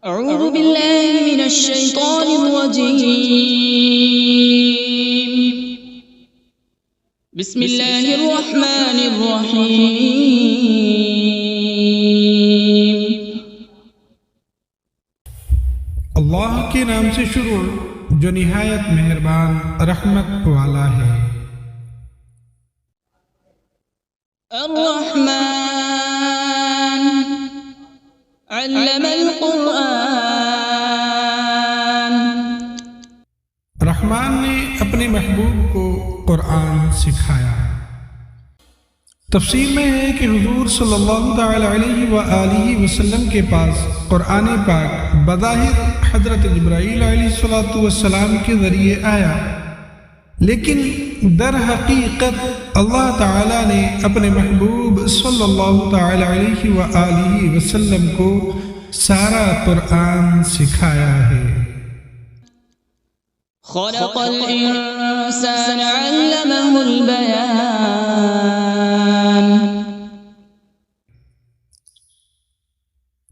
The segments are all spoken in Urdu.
أعوذ بالله من الشيطان الرجيم. بسم الله الرحمن الرحيم. اللہ کے نام سے شروع جو نہایت مہربان رحمت والا ہے۔ الرحمن علم القرآن. رحمان نے اپنے محبوب کو قرآن سکھایا۔ تفسیر میں ہے کہ حضور صلی اللہ تعالی علیہ وآلہ وسلم کے پاس قرآن پاک بظاہر حضرت جبرائیل علیہ السلام کے ذریعے آیا، لیکن در حقیقت اللہ تعالیٰ نے اپنے محبوب صلی اللہ تعالی علیہ وآلہ وسلم کو سارا قرآن سکھایا ہے۔ خلق الإنسان علمه البيان.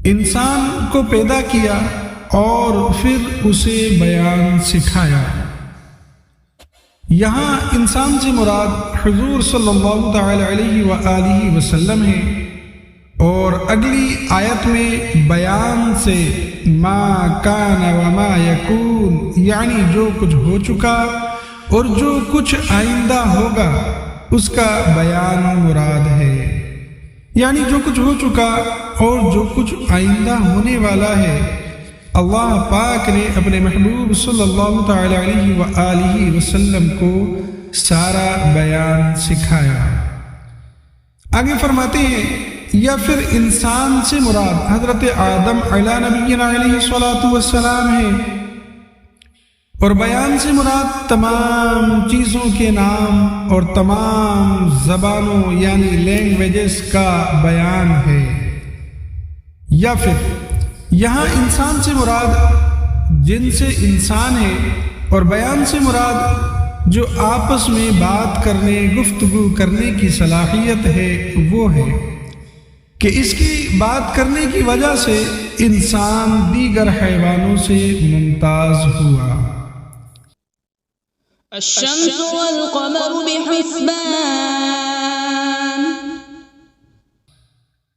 انسان کو پیدا کیا اور پھر اسے بیان سکھایا۔ یہاں انسان سے مراد حضور صلی اللہ تعالی علیہ وآلہ وسلم ہے، اور اگلی آیت میں بیان سے ما کان وما یکون، یعنی جو کچھ ہو چکا اور جو کچھ آئندہ ہوگا اس کا بیان مراد ہے۔ یعنی جو کچھ ہو چکا اور جو کچھ آئندہ ہونے والا ہے، اللہ پاک نے اپنے محبوب صلی اللہ تعالی علیہ وآلہ وسلم کو سارا بیان سکھایا۔ آگے فرماتے ہیں یا پھر انسان سے مراد حضرت آدم علیہ نبینا علیہ السلام ہے، اور بیان سے مراد تمام چیزوں کے نام اور تمام زبانوں یعنی لینگویجز کا بیان ہے۔ یا پھر یہاں انسان سے مراد جن سے انسان ہے، اور بیان سے مراد جو آپس میں بات کرنے گفتگو کرنے کی صلاحیت ہے وہ ہے کہ اس کی بات کرنے کی وجہ سے انسان دیگر حیوانوں سے ممتاز ہوا۔ الشمس والقمر بحسبان.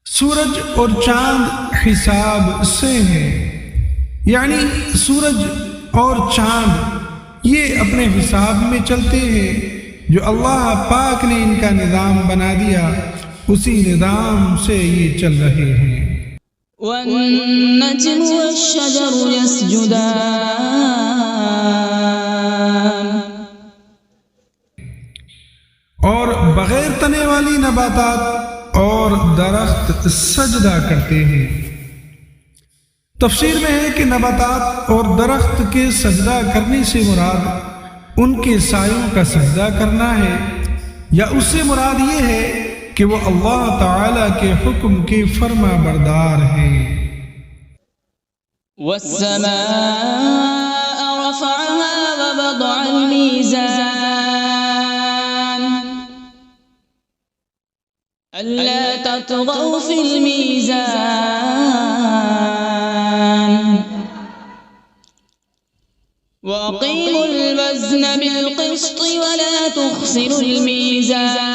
سورج اور چاند حساب سے ہیں، یعنی سورج اور چاند یہ اپنے حساب میں چلتے ہیں، جو اللہ پاک نے ان کا نظام بنا دیا، اسی نظام سے یہ چل رہے ہیں۔ والنجم والشجر يسجدان. اور بغیر تنے والی نباتات اور درخت سجدہ کرتے ہیں۔ تفسیر میں ہے کہ نباتات اور درخت کے سجدہ کرنے سے مراد ان کے سایوں کا سجدہ کرنا ہے، یا اس سے مراد یہ ہے کہ وہ اللہ تعالی کے حکم کے فرما بردار ہیں۔ والسماء رفعها ووضع الميزان. ألا تطغوا في الميزان وأقيموا الوزن بالقسط ولا تخسروا الميزان.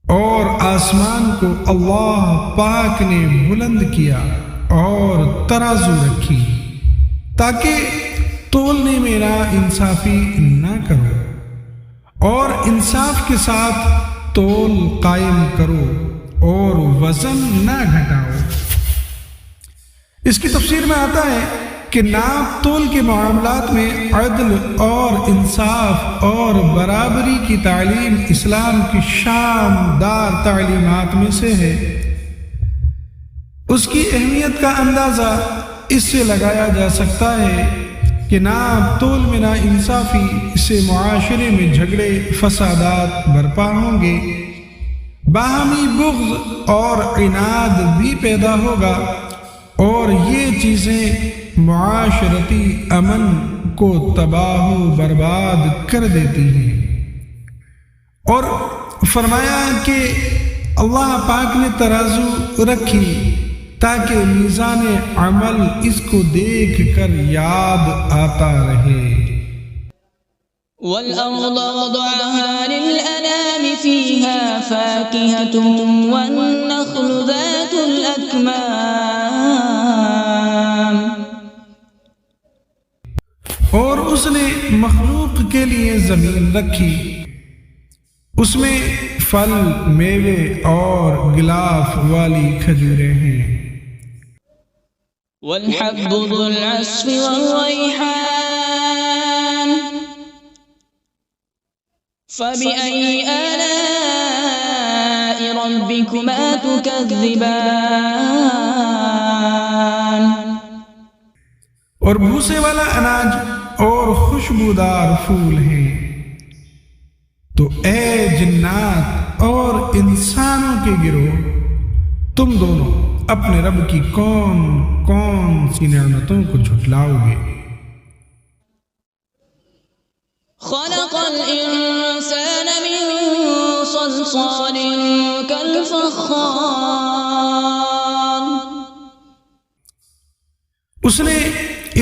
اور آسمان کو اللہ پاک نے بلند کیا اور ترازو رکھی تاکہ تولنے میں نا انصافی نہ کرو، اور انصاف کے ساتھ تول قائم کرو اور وزن نہ گھٹاؤ۔ اس کی تفسیر میں آتا ہے کہ ناپ تول کے معاملات میں عدل اور انصاف اور برابری کی تعلیم اسلام کی شاندار تعلیمات میں سے ہے۔ اس کی اہمیت کا اندازہ اس سے لگایا جا سکتا ہے کہ ناپ تول میں نا انصافی سے معاشرے میں جھگڑے فسادات برپا ہوں گے، باہمی بغض اور عناد بھی پیدا ہوگا، اور یہ چیزیں معاشرتی امن کو تباہ و برباد کر دیتی ہیں۔ اور فرمایا کہ اللہ پاک نے ترازو رکھی تاکہ میزان عمل اس کو دیکھ کر یاد آتا رہے۔ وَالْأَرْضَ وَضَعَهَا لِلْأَنَامِ فِيهَا فَاكِهَةٌ وَالنَّخْلُ ذَاتُ الْأَكْمَامِ، اور اس نے مخلوق کے لیے زمین رکھی، اس میں پھل، میوے اور غلاف والی کھجوریں ہیں۔ وَالْحَبُّ ذُو الْعَصْفِ وَالرَّيْحَانُ فَبِأَيِّ آلَاءِ رَبِّكُمَا تُكَذِّبَانِ، اور بھوسے والا اناج اور خوشبودار پھول ہیں۔ تو اے جنات اور انسانوں کے گروہ، تم دونوں اپنے رب کی کون کون سی نعمتوں کو جھٹلاؤ گے؟ خلق الانسان من صلصال كالفخار، اس نے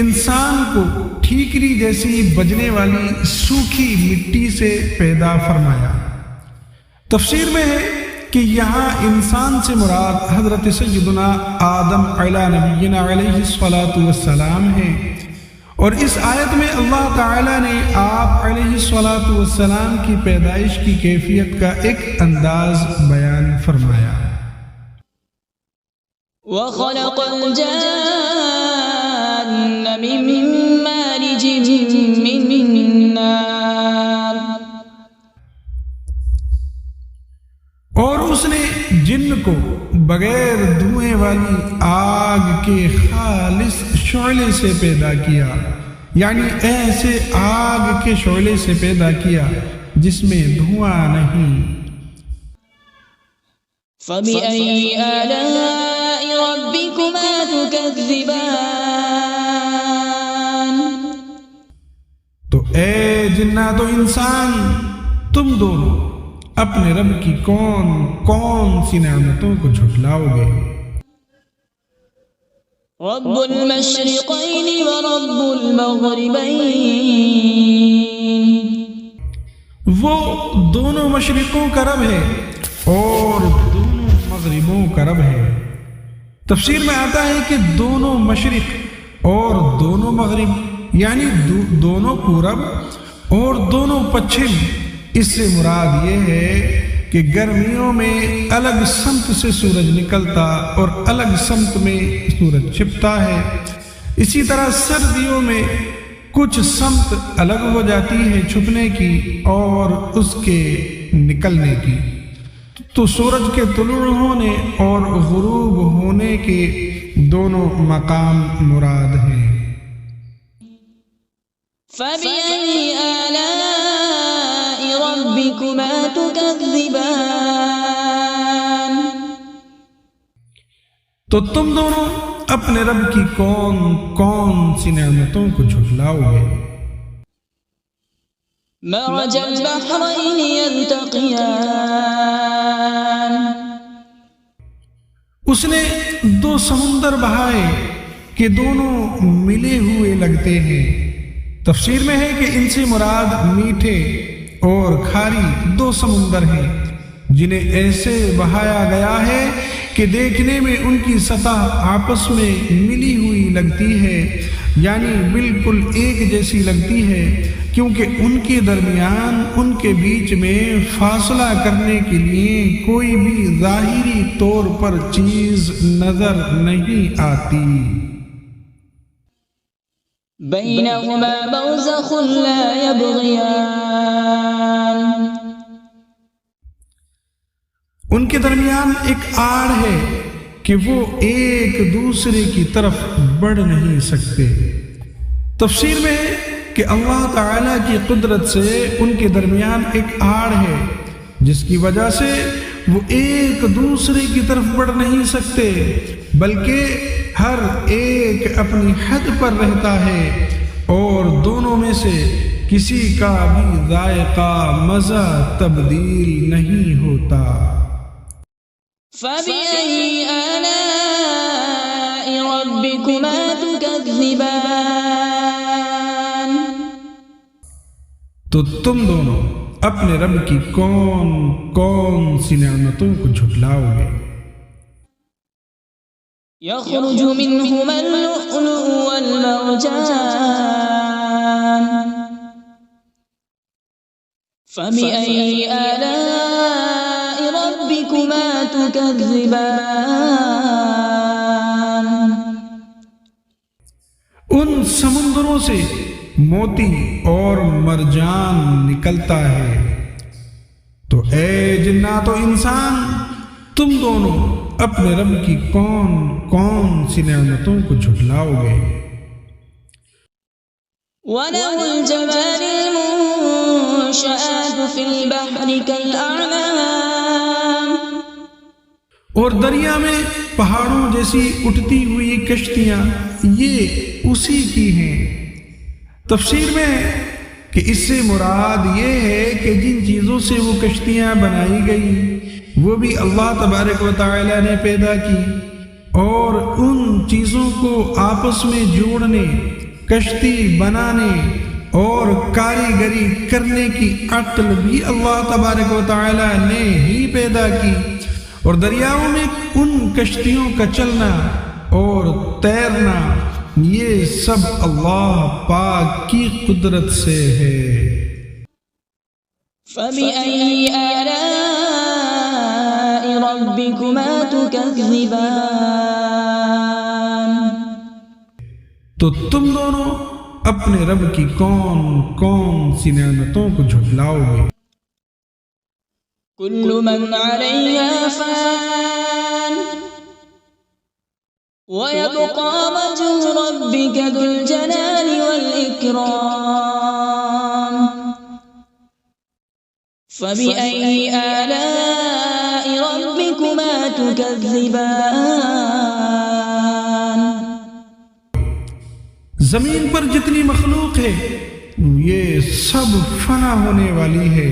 انسان کو ٹھیکری جیسی بجنے والی سوکھی مٹی سے پیدا فرمایا۔ تفسیر میں ہے کہ یہاں انسان سے مراد حضرت سیدنا آدم علی نبینا علیہ الصلاۃ والسلام ہے، اور اس آیت میں اللہ تعالی نے آپ علیہ الصلاۃ والسلام کی پیدائش کی کیفیت کا ایک انداز بیان فرمایا۔ وَخَلَقَ الْجَانَّ مِن مَّارِجٍ مِّن نَّارٍ، اور اس نے جن کو بغیر دھوئیں والی آگ کے خالص شعلے سے پیدا کیا، یعنی ایسے آگ کے شعلے سے پیدا کیا جس میں دھواں نہیں۔ فَبِأَيِّ آلَاءِ رَبِّكُمَا تُكَذِّبَانِ، تو اے جنات و انسان، تم دونوں اپنے رب کی کون کون سی نعمتوں کو جھٹلاؤ گے؟ رب المشرقین ورب المغربین، وہ دونوں مشرقوں کا رب ہے اور دونوں مغربوں کا رب ہے۔ تفسیر میں آتا ہے کہ دونوں مشرق اور دونوں مغرب، یعنی دونوں پورب اور دونوں پچھم، اس سے مراد یہ ہے کہ گرمیوں میں الگ سمت سے سورج نکلتا اور الگ سمت میں سورج چھپتا ہے، اسی طرح سردیوں میں کچھ سمت الگ ہو جاتی ہے چھپنے کی اور اس کے نکلنے کی۔ تو سورج کے طلوع ہونے اور غروب ہونے کے دونوں مقام مراد ہیں۔ فَبِأَيِّ آلَاءِ رَبِّكُمَا تُكَذِّبَانِ، تو تم دونوں اپنے رب کی کون کون سی نعمتوں کو جھٹلاؤ گے؟ مرج البحرین یلتقیان، اس نے دو سمندر بہائے کہ دونوں ملے ہوئے لگتے ہیں۔ تفسیر میں ہے کہ ان سے مراد میٹھے اور کھاری دو سمندر ہیں جنہیں ایسے بہایا گیا ہے کہ دیکھنے میں ان کی سطح آپس میں ملی ہوئی لگتی ہے، یعنی بالکل ایک جیسی لگتی ہے، کیونکہ ان کے درمیان ان کے بیچ میں فاصلہ کرنے کے لیے کوئی بھی ظاہری طور پر چیز نظر نہیں آتی۔ بینہما برزخ لا یبغیان، ان کے درمیان ایک آڑ ہے کہ وہ ایک دوسرے کی طرف بڑھ نہیں سکتے۔ تفسیر میں ہے کہ اللہ تعالیٰ کی قدرت سے ان کے درمیان ایک آڑ ہے جس کی وجہ سے وہ ایک دوسرے کی طرف بڑھ نہیں سکتے، بلکہ ہر ایک اپنی حد پر رہتا ہے اور دونوں میں سے کسی کا بھی ذائقہ مزہ تبدیل نہیں ہوتا۔ فبأي آلاء ربكما تكذبان تو تم دونوں اپنے رب کی کون کون سی نعمتوں کو جھٹلاؤ گے؟ يخرج منهما اللؤلؤ والمرجان فبأي آلاء ربكما تكذبان ان سمندروں سے موتی اور مرجان نکلتا ہے، تو اے جنات و انسان تم دونوں اپنے رب کی کون کون سی نعمتوں کو جھٹلاؤ گے؟ وَلَهُ الْجَوَارِ الْمُنشَآتُ فِي الْبَحْرِ كَالْأَعْلَامِ اور دریا میں پہاڑوں جیسی اٹھتی ہوئی کشتیاں یہ اسی کی ہیں۔ تفسیر میں ہے کہ اس سے مراد یہ ہے کہ جن چیزوں سے وہ کشتیاں بنائی گئی وہ بھی اللہ تبارک و تعالی نے پیدا کی، اور ان چیزوں کو آپس میں جوڑنے، کشتی بنانے اور کاریگری کرنے کی عقل بھی اللہ تبارک و تعالی نے ہی پیدا کی، اور دریاؤں میں ان کشتیوں کا چلنا اور تیرنا یہ سب اللہ پاک کی قدرت سے ہے۔ فَبِأَيِّ آلَاءِ رَبِّكُمَا تُكَذِّبَانِ تو تم دونوں اپنے رب کی کون کون سی نعمتوں کو جھٹلاؤ گے؟ كل من عليها فان ويبقى وجه ربك ذو الجلال والإكرام فبأي آلاء ربكما تكذبان زمین پر جتنی مخلوق ہے یہ سب فنا ہونے والی ہے،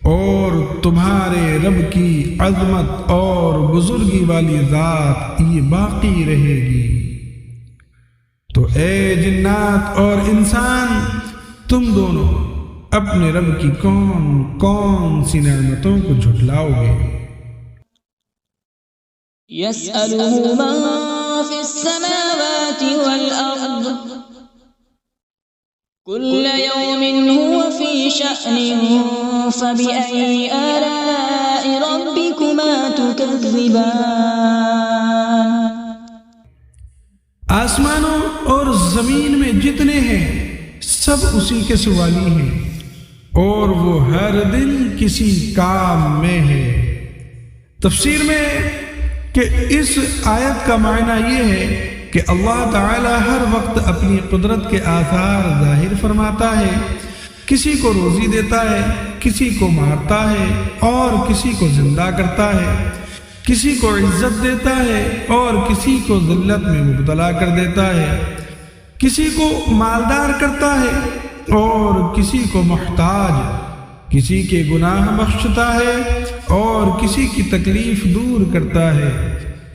اور تمہارے رب کی عظمت اور بزرگی والی ذات یہ باقی رہے گی۔ تو اے جنات اور انسان تم دونوں اپنے رب کی کون کون سی نعمتوں کو جھٹلاؤ گے؟ يسأله من في السماوات والأرض كل يوم هو في شأن فبأي آلاء ربكما تكذبان آسمانوں اور زمین میں جتنے ہیں سب اسی کے سوالی ہیں، اور وہ ہر دن کسی کام میں ہے۔ تفسیر میں کہ اس آیت کا معنی یہ ہے کہ اللہ تعالی ہر وقت اپنی قدرت کے آثار ظاہر فرماتا ہے، کسی کو روزی دیتا ہے، کسی کو مارتا ہے اور کسی کو زندہ کرتا ہے، کسی کو عزت دیتا ہے اور کسی کو ذلت میں مبتلا کر دیتا ہے، کسی کو مالدار کرتا ہے اور کسی کو محتاج، کسی کے گناہ بخشتا ہے اور کسی کی تکلیف دور کرتا ہے۔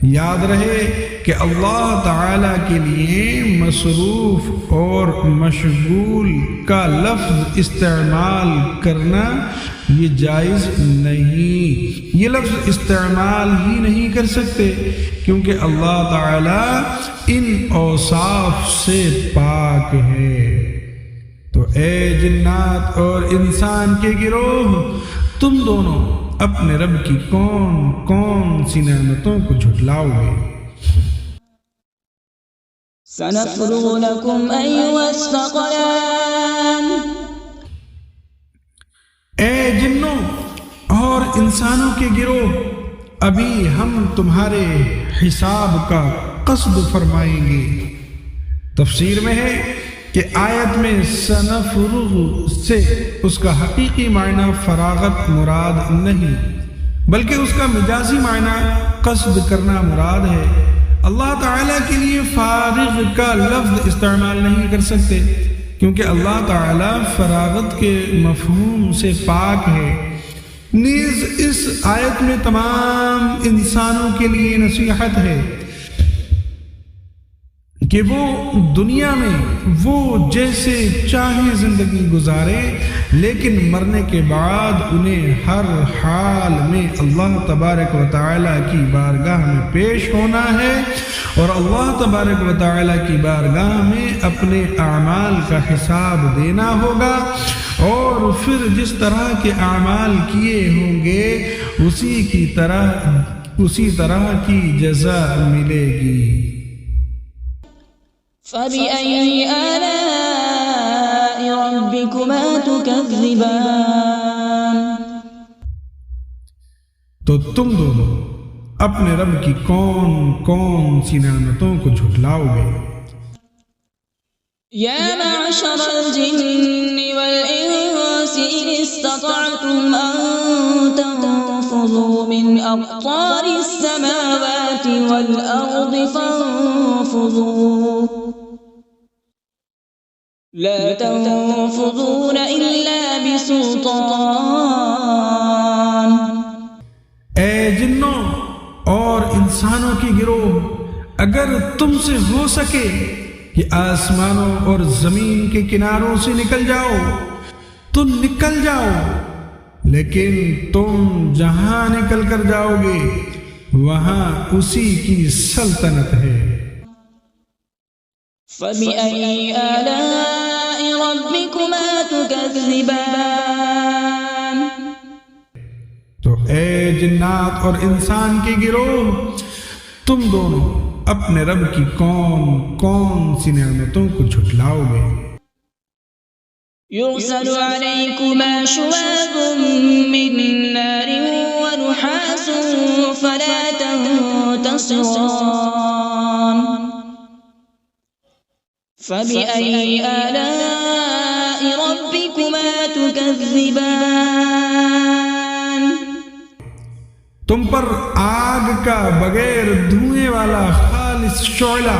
یاد رہے کہ اللہ تعالیٰ کے لیے مصروف اور مشغول کا لفظ استعمال کرنا یہ جائز نہیں، یہ لفظ استعمال ہی نہیں کر سکتے کیونکہ اللہ تعالیٰ ان اوصاف سے پاک ہے۔ تو اے جنات اور انسان کے گروہ تم دونوں اپنے رب کی کون کون سی نعمتوں کو جھٹلاؤ گے؟ سنفرغ لكم أيها الثقلان اے جنوں اور انسانوں کے گروہ ابھی ہم تمہارے حساب کا قصد فرمائیں گے۔ تفسیر میں ہے کہ آیت میں سنفرغ سے اس کا حقیقی معنی فراغت مراد نہیں بلکہ اس کا مجازی معنی قصد کرنا مراد ہے۔ اللہ تعالیٰ کے لیے فارغ کا لفظ استعمال نہیں کر سکتے کیونکہ اللہ تعالیٰ فراغت کے مفہوم سے پاک ہے، نیز اس آیت میں تمام انسانوں کے لیے نصیحت ہے کہ وہ دنیا میں وہ جیسے چاہے زندگی گزارے، لیکن مرنے کے بعد انہیں ہر حال میں اللہ تبارک و تعالیٰ کی بارگاہ میں پیش ہونا ہے، اور اللہ تبارک و تعالیٰ کی بارگاہ میں اپنے اعمال کا حساب دینا ہوگا، اور پھر جس طرح کے اعمال کیے ہوں گے اسی طرح کی جزا ملے گی۔ فبأي آلاء ربكما تكذبان؟ تو تم دونوں اپنے رب کی کون کون سی نعمتوں کو جھٹلاؤ گے؟ یا معشر الجن والانس ان استطعتم ان تنفذوا من اقطار السماوات والارض فانفذوا لا تنفذون الا بسلطان۔ اے جنوں اور انسانوں کی گروہ، اگر تم سے ہو سکے کہ آسمانوں اور زمین کے کناروں سے نکل جاؤ تو نکل جاؤ، لیکن تم جہاں نکل کر جاؤ گے وہاں اسی کی سلطنت ہے۔ فبأي آلاء ربكما تكذبان؟ تو اے جنات اور انسان کے گروہ، تم دونوں اپنے رب کی کون کون سی نعمتوں کو جھٹلاؤ گے؟ يرسل عليكما شواظ من نار ونحاس فلا تنتصران۔ فبأي آلاء ربكما تكذبان؟ تم پر آگ کا بغیر دھوئے والا خالص شعلہ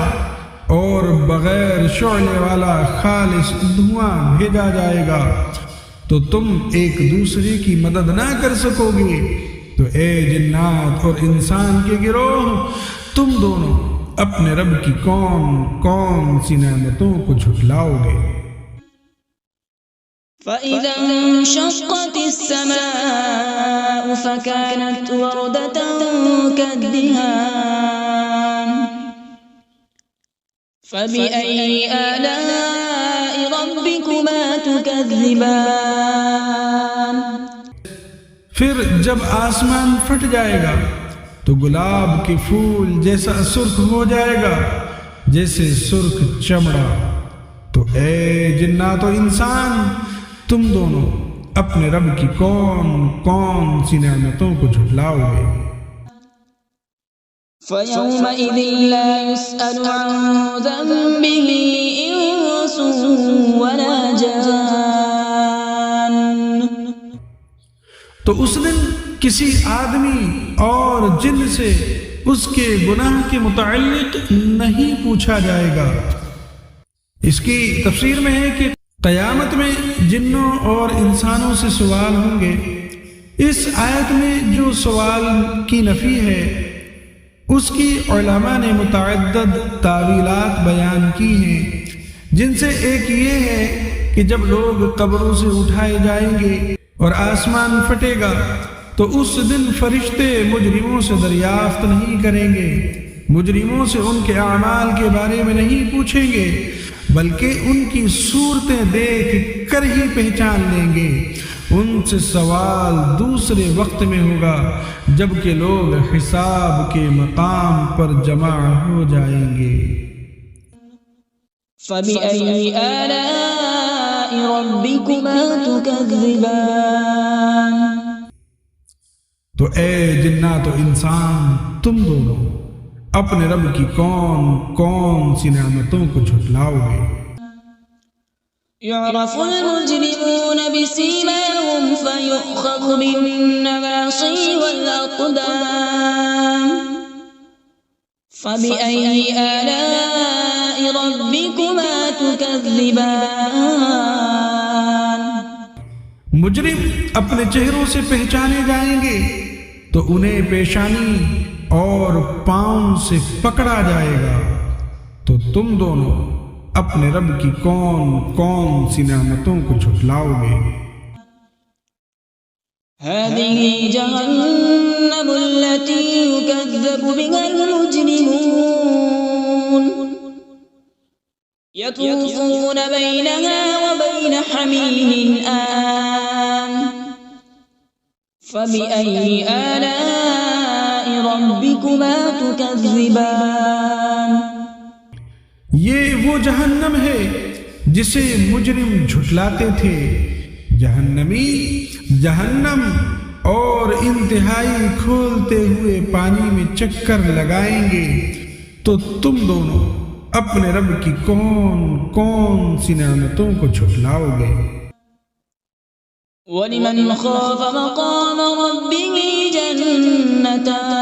اور بغیر شعلے والا خالص دھواں بھیجا جائے گا، تو تم ایک دوسرے کی مدد نہ کر سکو گے۔ تو اے جنات اور انسان کے گروہ، تم دونوں اپنے رب کی کون کون سی نعمتوں کو جھٹلاؤ گے؟ فإذا انشقت السماء فكانت وردة كالدهان۔ فبأي آلاء ربكما تكذبان؟ پھر جب آسمان پھٹ جائے گا تو گلاب کے پھول جیسا سرخ ہو جائے گا جیسے سرخ چمڑا۔ تو اے جنات و انسان، تم دونوں اپنے رب کی کون کون سی نعمتوں کو جھٹلاؤ گے؟ فَيَوْمَئِذٍ لَا يُسْأَلُ عَنْ ذَنبِهِ إِنسٌ وَلَا جَانٌّ۔ تو اس دن کسی آدمی اور جن سے اس کے گناہ کے متعلق نہیں پوچھا جائے گا۔ اس کی تفسیر میں ہے کہ قیامت میں جنوں اور انسانوں سے سوال ہوں گے۔ اس آیت میں جو سوال کی نفی ہے اس کی علماء نے متعدد تعویلات بیان کی ہیں، جن سے ایک یہ ہے کہ جب لوگ قبروں سے اٹھائے جائیں گے اور آسمان پھٹے گا تو اس دن فرشتے مجرموں سے دریافت نہیں کریں گے، مجرموں سے ان کے اعمال کے بارے میں نہیں پوچھیں گے، بلکہ ان کی صورتیں دیکھ کر ہی پہچان لیں گے۔ ان سے سوال دوسرے وقت میں ہوگا جب کہ لوگ حساب کے مقام پر جمع ہو جائیں گے۔ فَبِأَيِّ آلَاءِ رَبِّكُمَا تُكَذِّبَانِ؟ تو اے جنات و انسان، تم دونوں اپنے رب کی کون کون سی نعمتوں کو جھٹلاؤ گے؟ يعرف المجرمون بسيماهم فيؤخذ بالنواصي والأقدام۔ فبأي آلاء ربكما تكذبان؟ مجرم اپنے چہروں سے پہچانے جائیں گے تو انہیں پیشانی اور پاؤں سے پکڑا جائے گا، تو تم دونوں اپنے رب کی کون کون سی نعمتوں کو جھٹلاؤ گے؟ هذه جهنم التي يكذب بها المجرمون يطوفون بينها وبين حميم آن فبأي آلاء ربكما تكذبان۔ یہ وہ جہنم ہے جسے مجرم جھٹلاتے تھے، جہنمی جہنم اور انتہائی کھولتے ہوئے پانی میں چکر لگائیں گے، تو تم دونوں اپنے رب کی کون کون سی نعمتوں کو جھٹلاؤ گے؟ وَلِمَنْ خَافَ مَقَامَ رَبِّهِ جَنَّتَانِ،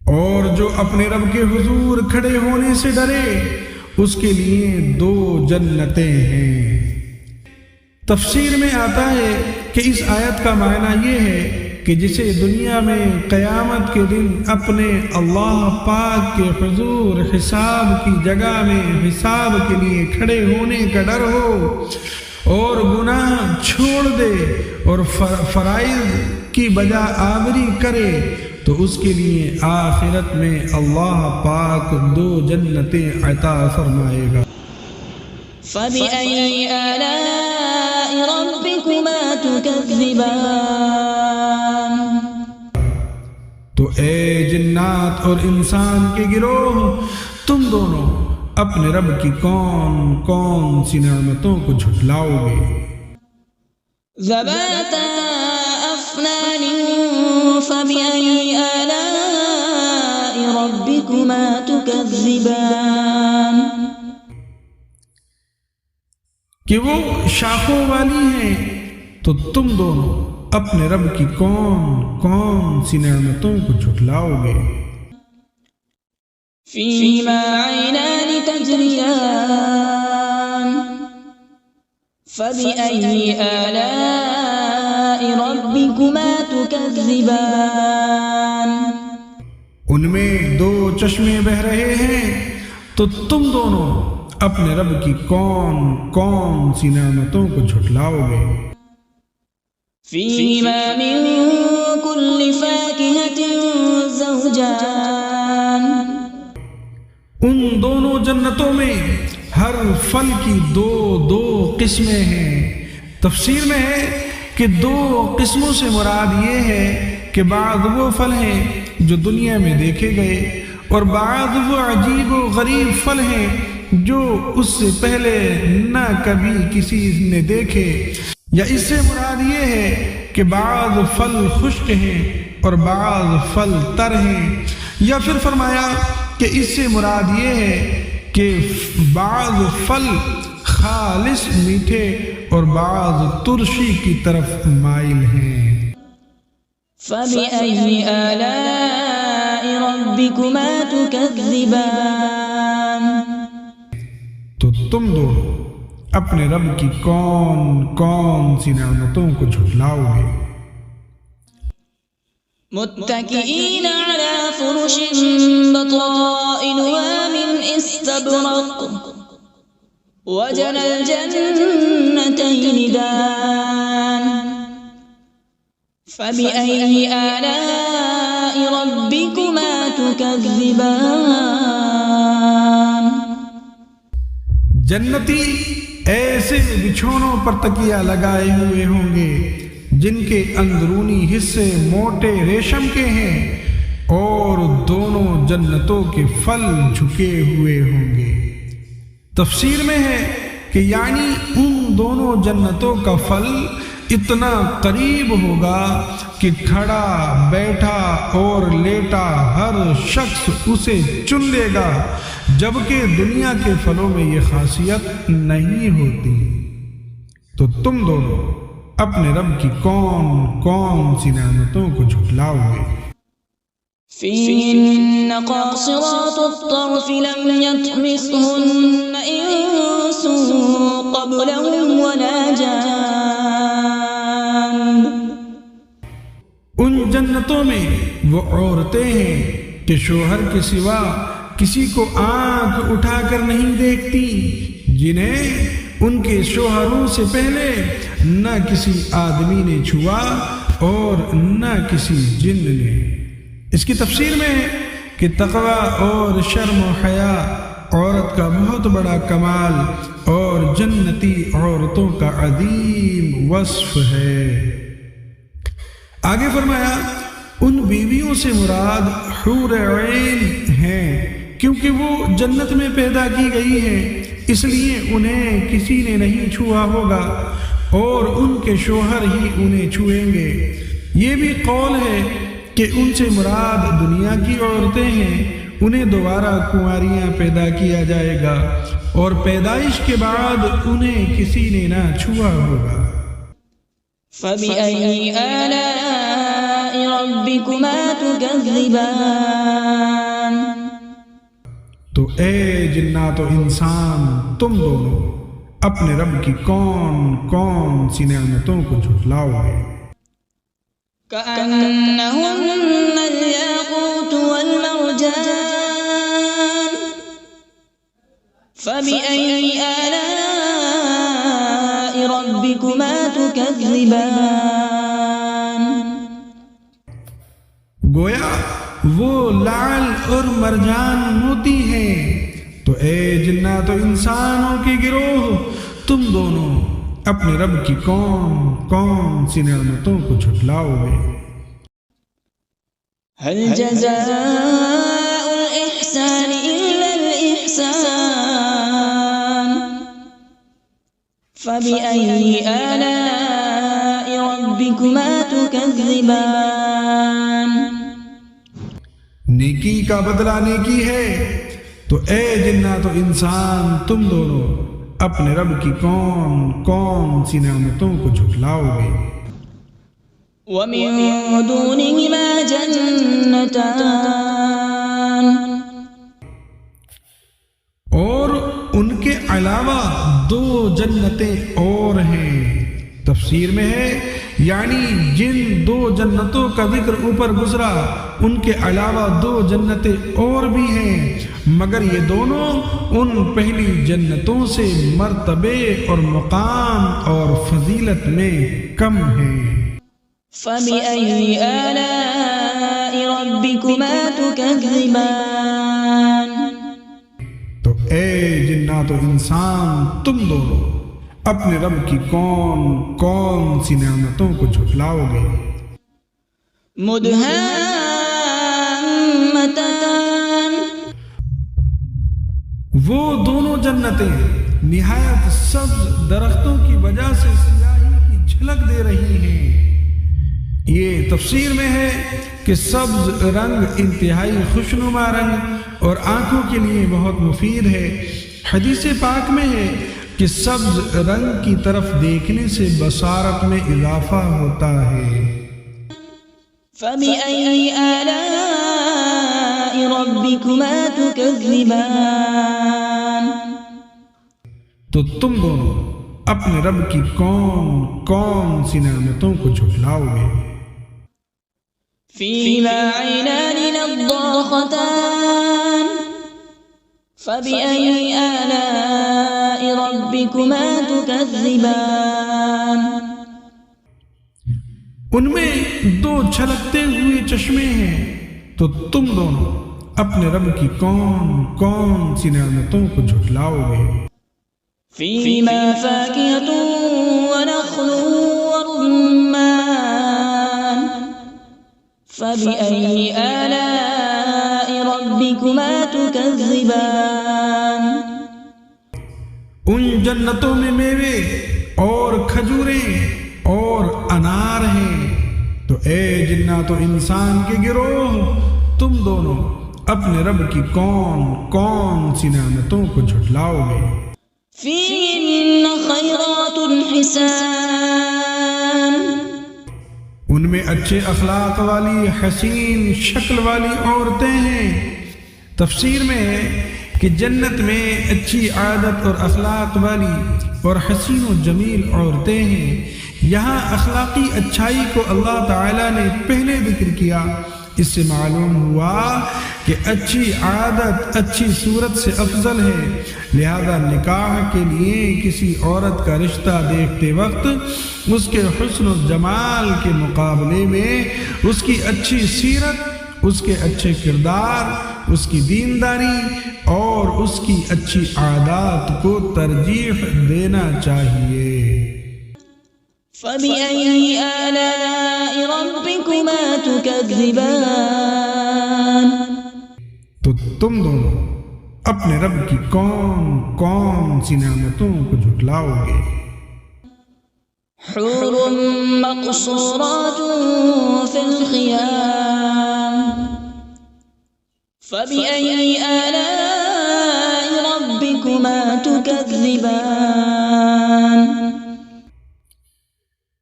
اور جو اپنے رب کے حضور کھڑے ہونے سے ڈرے اس کے لیے 2 جنتیں ہیں۔ تفسیر میں آتا ہے کہ اس آیت کا معنی یہ ہے کہ جسے دنیا میں قیامت کے دن اپنے اللہ پاک کے حضور حساب کی جگہ میں حساب کے لیے کھڑے ہونے کا ڈر ہو اور گناہ چھوڑ دے اور فرائض کی بجا آوری کرے، تو اس کے لیے آخرت میں اللہ پاک 2 جنتیں عطا فرمائے گا۔ فَبِأَيِّ آلَاءِ رَبِّكُمَا تُكَذِّبَانِ۔ تو اے جنات اور انسان کے گروہ، تم دونوں اپنے رب کی کون کون سی نعمتوں کو جھٹلاؤ گے؟ ذَوَاتَا أَفْنَانٍ فَبِأَيِّ آلَاءِ رَبِّكُمَا تُكَذِّبَانِ۔ کہ وہ شاخوں والی ہیں، تو تم دونوں اپنے رب کی کون کون سی نعمتوں کو جھٹلاؤ گے؟ فِيهِمَا عَيْنَانِ تَجْرِيَانِ فَبِأَيِّ آلَاءِ رَبِّكُمَا تُكَذِّبَانِ۔ ان میں 2 چشمے بہہ رہے ہیں، تو تم دونوں اپنے رب کی کون کون سی نعمتوں کو جھٹلاؤ گے؟ فِيهِمَا مِن كُلِّ فَاكِهَةٍ زَوْجَانِ۔ ان دونوں جنتوں میں ہر پھل کی 2 قسمیں ہیں۔ تفسیر میں ہے کہ 2 قسموں سے مراد یہ ہے کہ بعض وہ پھل ہیں جو دنیا میں دیکھے گئے اور بعض وہ عجیب و غریب پھل ہیں جو اس سے پہلے نہ کبھی کسی نے دیکھے، یا اس سے مراد یہ ہے کہ بعض پھل خشک ہیں اور بعض پھل تر ہیں، یا پھر فرمایا کہ اس سے مراد یہ ہے کہ بعض پھل خالص میٹھے اور بعض ترشی کی طرف مائل ہیں۔ فَبِأَيِّ آلَاءِ رَبِّكُمَا تُكَذِّبَانِ۔ تو تم دونوں اپنے رب کی کون کون سی نعمتوں کو جھٹلاؤ گے؟ متكئين على فرش بطائنها من استبرق وجنى الجنتين دان فبأي آلاء ربكما تكذبان۔ جنتی ایسے بچھونوں پر تکیہ لگائے ہوئے ہوں گے جن کے اندرونی حصے موٹے ریشم کے ہیں، اور دونوں جنتوں کے پھل جھکے ہوئے ہوں گے۔ تفسیر میں ہے کہ یعنی ان دونوں جنتوں کا پھل اتنا قریب ہوگا کہ کھڑا، بیٹھا اور لیٹا ہر شخص اسے چن لے گا، جبکہ دنیا کے پھلوں میں یہ خاصیت نہیں ہوتی۔ تو تم دونوں اپنے رب کی کون کون سی نعمتوں کو جھٹلاؤ گے؟ فِيهِنَّ قَاصِرَاتُ الطَّرْفِ لَمْ يَطْمِثْهُنَّ إِنسٌ قبلهم ولا جان. ان جنتوں میں وہ عورتیں ہیں کہ شوہر کے سوا کسی کو آنکھ اٹھا کر نہیں دیکھتی، جنہیں ان کے شوہروں سے پہلے نہ کسی آدمی نے چھوا اور نہ کسی جن نے. اس کی تفسیر میں ہے کہ تقوی اور شرم و حیا عورت کا بہت بڑا کمال اور جنتی عورتوں کا عظیم وصف ہے. آگے فرمایا ان بیویوں سے مراد حور عین ہیں، کیونکہ وہ جنت میں پیدا کی گئی ہیں، اس لیے انہیں کسی نے نہیں چھوا ہوگا اور ان کے شوہر ہی انہیں چھوئیں گے. یہ بھی قول ہے کہ ان سے مراد دنیا کی عورتیں ہیں، انہیں دوبارہ کنواریاں پیدا کیا جائے گا اور پیدائش کے بعد انہیں کسی نے نہ چھوا ہوگا. فبأي آلاء ربكما تكذبان. تو اے جنات و انسان، تم دونوں اپنے رب کی کون کون سی نعمتوں کو جھٹلاؤ گے. كأنهن الياقوت والمرجان. فبأي آلاء ربكما تكذبان. گویا وہ لعل اور مرجان موتی ہیں. تو اے جنات و انسانوں کے گروہ، تم دونوں اپنے رب کی کون کون سی نعمتوں کو جھٹلاؤ گے. هل جزاء الإحسان إلا الإحسان. فبأي آلاء ربكما تكذبان. نیکی کا بدلہ نیکی ہے. تو اے جنات و انسان، تم دونوں اپنے رب کی کون کون سی نعمتوں کو جھٹلاؤ گے. ومن دونهما جنتان. اور ان کے علاوہ دو جنتیں اور ہیں. تفسیر میں ہے یعنی جن دو جنتوں کا ذکر اوپر گزرا ان کے علاوہ دو جنتیں اور بھی ہیں، مگر یہ دونوں ان پہلی جنتوں سے مرتبے اور مقام اور فضیلت میں کم ہیں. فبأي آلاء ربكما تكذبان. تو اے جنات و انسان، تم دونوں اپنے رب کی کون کون سی نعمتوں کو جھٹلاؤ گے. مدهامتان. وہ دونوں جنتیں نہایت سبز درختوں کی وجہ سے سیاہی کی جھلک دے رہی ہیں. یہ تفسیر میں ہے کہ سبز رنگ انتہائی خوشنما رنگ اور آنکھوں کے لیے بہت مفید ہے. حدیث پاک میں ہے کہ سبز رنگ کی طرف دیکھنے سے بصارت میں اضافہ ہوتا ہے. فبأي آلاء ربكما تكذبان. تو تم دونوں اپنے رب کی کون کون سی نعمتوں کو جھٹلاؤ گے. فيهما عينان نضاختان. فبأي آلاء ربكما تكذبان. ان میں دو چھلکتے ہوئے چشمے ہیں. تو تم دونوں اپنے رب کی کون کون سی نعمتوں کو جھٹلاؤ گے. فيهما فاكهة ونخل ورمان. فبأي آلاء ربكما تكذبان. ان جنتوں میں میوے اور کھجوریں اور انار ہیں. تو اے جنات و انسان کے گروہ، تم دونوں اپنے رب کی کون کون سی نعمتوں کو جھٹلاؤ گے. فيهن خيرات حسان. ان میں اچھے اخلاق والی حسین شکل والی عورتیں ہیں. تفسیر میں ہے کہ جنت میں اچھی عادت اور اخلاق والی اور حسین و جمیل عورتیں ہیں۔ یہاں اخلاقی اچھائی کو اللہ تعالیٰ نے پہلے ذکر کیا۔ اس سے معلوم ہوا کہ اچھی عادت اچھی صورت سے افضل ہے، لہذا نکاح کے لیے کسی عورت کا رشتہ دیکھتے وقت اس کے حسن و جمال کے مقابلے میں اس کی اچھی سیرت، اس کے اچھے کردار، اس کی دینداری اور اس کی اچھی عادات کو ترجیح دینا چاہیے۔ فَبِأَيِّ آلَاءِ رَبِّكُمَا تُكَذِّبَانِ، تو تم دونوں اپنے رب کی کون کون سی نعمتوں کو جھٹلاؤ گے؟ حور مقصورات فی الخیام، فَبِأَيِّ آلَاءِ رَبِّكُمَا تُكَذِّبَانِ،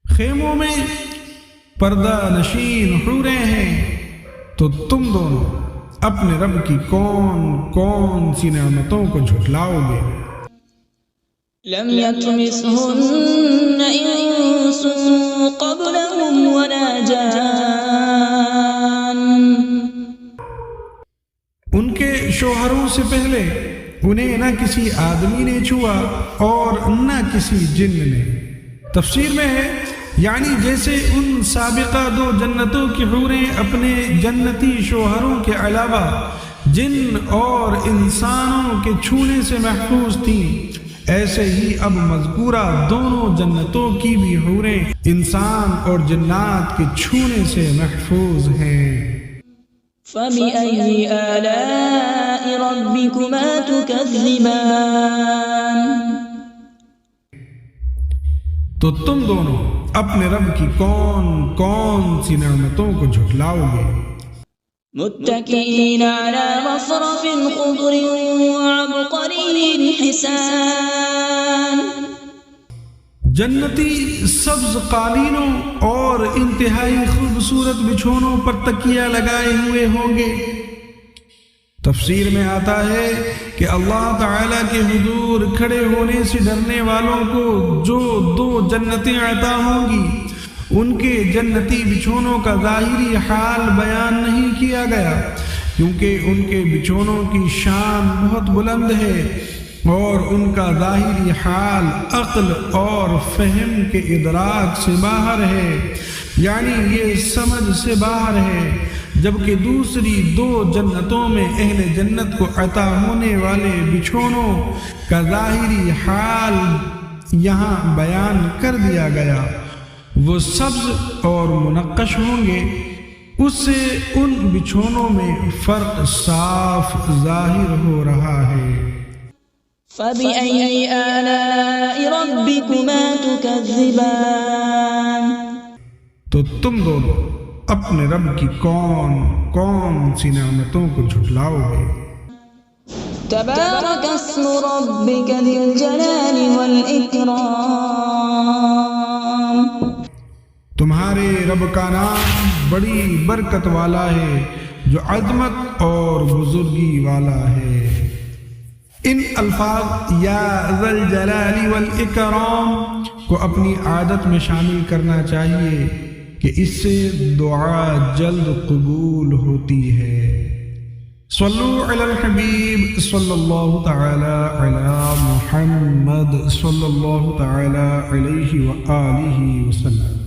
خیموں میں پردہ نشین حوریں ہیں، تو تم دونوں اپنے رب کی کون کون سی نعمتوں کو جھٹلاؤ گے؟ لم يطمثهن انس قبلهم ولا جان، ان کے شوہروں سے پہلے انہیں نہ کسی آدمی نے چھوا اور نہ کسی جن نے۔ تفسیر میں ہے یعنی جیسے ان سابقہ دو جنتوں کی حوریں اپنے جنتی شوہروں کے علاوہ جن اور انسانوں کے چھونے سے محفوظ تھیں، ایسے ہی اب مذکورہ دونوں جنتوں کی بھی حوریں انسان اور جنات کے چھونے سے محفوظ ہیں۔ فَبِأَيِّ آلَاءِ رَبِّكُمَا تُكَذِّبَانِ، تو تم دونوں اپنے رب کی کون کون سی نعمتوں کو جھٹلاؤ گے؟ متكئين على رفرف خضر وعبقري حسان، جنتی سبز قالینوں اور انتہائی خوبصورت بچھونوں پر تکیہ لگائے ہوئے ہوں گے۔ تفسیر میں آتا ہے کہ اللہ تعالیٰ کے حضور کھڑے ہونے سے ڈرنے والوں کو جو دو جنتیں عطا ہوں گی، ان کے جنتی بچھونوں کا ظاہری حال بیان نہیں کیا گیا، کیونکہ ان کے بچھونوں کی شان بہت بلند ہے اور ان کا ظاہری حال عقل اور فہم کے ادراک سے باہر ہے، یعنی یہ سمجھ سے باہر ہے، جبکہ دوسری دو جنتوں میں اہل جنت کو عطا ہونے والے بچھونوں کا ظاہری حال یہاں بیان کر دیا گیا۔ وہ سبز اور منقش ہوں گے، اس سے ان بچھونوں میں فرق صاف ظاہر ہو رہا ہے۔ فَبِأَيِّ آلَاءِ رَبِّكُمَا تُكَذِّبَانِ، تو تم دونوں اپنے رب کی کون کون سی نعمتوں کو جھٹلاؤ گے؟ تبارک اسم ربک ذی الجلال والإکرام، تمہارے رب کا نام بڑی برکت والا ہے جو عظمت اور بزرگی والا ہے۔ ان الفاظ یا ذی الجلال والاکرام کو اپنی عادت میں شامل کرنا چاہیے کہ اس سے دعا جلد قبول ہوتی ہے۔ صلو علی الحبیب صلی اللہ تعالی علی محمد صلی اللہ تعالی علیہ وآلہ وسلم۔